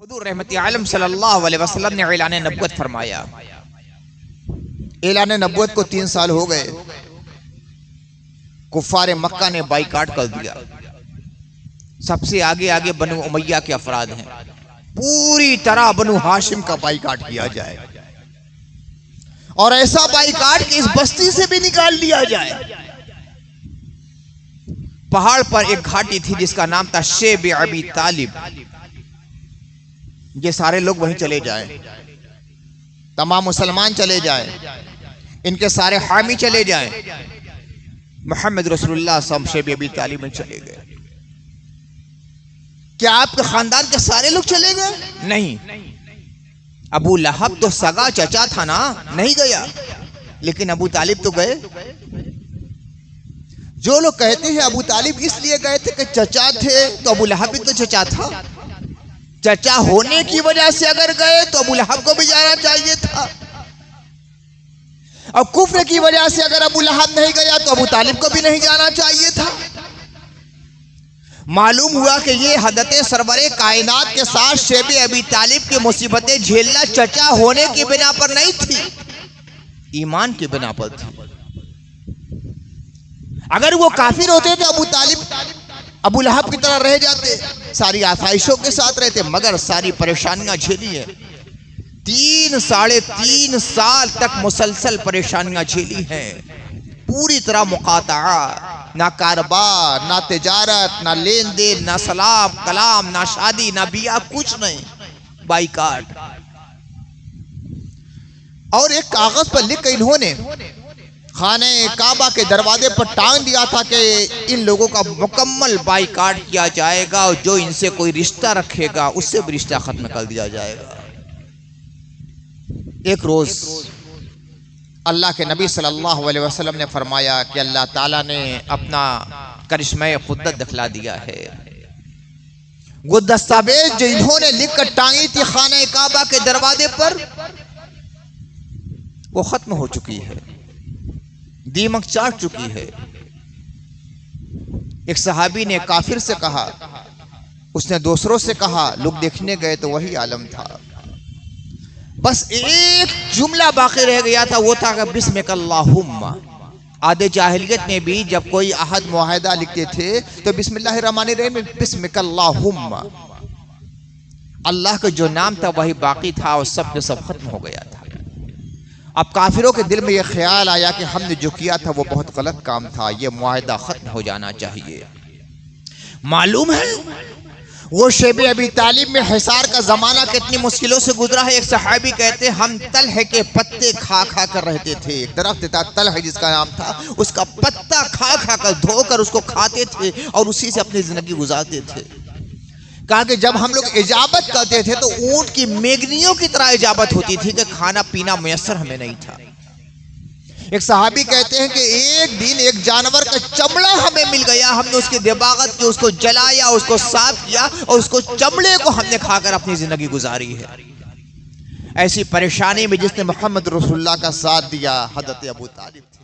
हुजूर रहमत आलम सल्लल्लाहु अलैहि वसल्लम ने ऐलान नबुव्वत फरमाया। ऐलान नबुव्वत को 3 साल हो गए। कुफ्फार मक्का ने बाइकाट कर दिया। सबसे आगे आगे बनु उमैया के अफराद हैं। पूरी तरह बनु हाशिम का बाइकाट किया जाए और ऐसा बाइकाट कि इस बस्ती से भी निकाल दिया जाए। पहाड़ पर एक घाटी थी जिसका नाम था शेब अबी तालिब। ये सारे लोग वहीं चले जाएं, तमाम मुसलमान चले जाएं, इनके सारे हामी चले जाएं। मोहम्मद रसूलुल्लाह सल्लल्लाहु शेब अबी तालिब में चले गए। क्या आपके खानदान के सारे लोग चले गए? नहीं, अबू लहब तो सगा चचा था ना, नहीं गया, लेकिन अबू तालिब तो गए। जो लोग कहते हैं अबू तालिब इसलिए गए थे कि चचा थे, तो अबू लहब भी तो चचा था। चचा होने की वजह से अगर गए तो अबू लहब को भी जाना चाहिए था, और कुफ्र की वजह से अगर अबू लहब नहीं गया तो अबू तालिब को भी नहीं जाना चाहिए था। मालूम हुआ कि ये हदरत सरवरे कायनात के साथ शेब अबी तालिब की मुसीबतें झेलना चचा होने की बिना पर नहीं थी, ईमान की बिना पर थी। अगर वो काफिर होते तो अबू तालिब अबू लहब की तरह रह जाते, सारी आसाइशों के साथ रहते, मगर सारी परेशानियां झेली है। 3 साढ़े 3 साल तक मुसलसल परेशानियां झेली हैं। पूरी तरह मुकाता, ना कारोबार, ना तिजारत, ना लेन देन, ना सलाम कलाम, ना शादी, ना बिया, कुछ नहीं, बाइकाट। और एक कागज पर लिख कर इन्होंने खाने काबा के दरवाजे पर टांग दिया था कि इन लोगों का मुकम्मल बाइकाट किया जाएगा और जो इनसे कोई रिश्ता रखेगा उससे भी रिश्ता खत्म कर दिया जाएगा। एक रोज अल्लाह के नबी सल्लल्लाहु अलैहि वसल्लम ने फरमाया कि अल्लाह ताला ने अपना करिश्मा कुद्दत दिखला दिया है। वो दस्तावेज जो इन्होंने लिख कर टांगी थी खाने काबा के दरवाजे पर, वो खत्म हो चुकी है, दीमक चाट चुकी है। एक सहाबी ने काफिर से कहा, उसने दूसरों से कहा, लोग देखने गए तो वही आलम था। बस एक जुमला बाकी रह गया था, वो था कि बिस्मिकल्लाहुम्मा। आदे जाहिलियत में भी जब कोई अहद मुआहदा लिखते थे तो बिस्मिल्लाहिर्रहमानिर्रहीम बिस्मिकल्लाहुम्मा, अल्लाह का जो नाम था वही बाकी था और सब खत्म हो गया था। अब काफिरों के दिल में यह ख्याल आया कि हमने जो किया था वो बहुत गलत काम था, ये मुआहदा खत्म हो जाना चाहिए। मालूम है वो शेब अबी तालिब में हिसार का जमाना कितनी मुश्किलों से गुजरा है। एक सहाबी कहते हम तलह के पत्ते खा खा कर रहते थे। एक दरख्त था तलह जिसका नाम था, उसका पत्ता खा खा कर धोकर उसको खाते थे और उसी से अपनी जिंदगी गुजारते थे। कहा कि जब हम लोग इजाबत करते थे तो ऊंट की मेगनियों की तरह इजाबत होती थी कि खाना पीना मुयस्सर हमें नहीं था। एक सहाबी कहते हैं कि एक दिन एक जानवर का चमड़ा हमें मिल गया, हमने उसकी दिबागत की, उसको जलाया, उसको साफ किया और उसको चमड़े को हमने खाकर अपनी जिंदगी गुजारी है। ऐसी परेशानी में जिसने मोहम्मद रसूलुल्लाह का साथ दिया हज़रत अबू तालिब थे।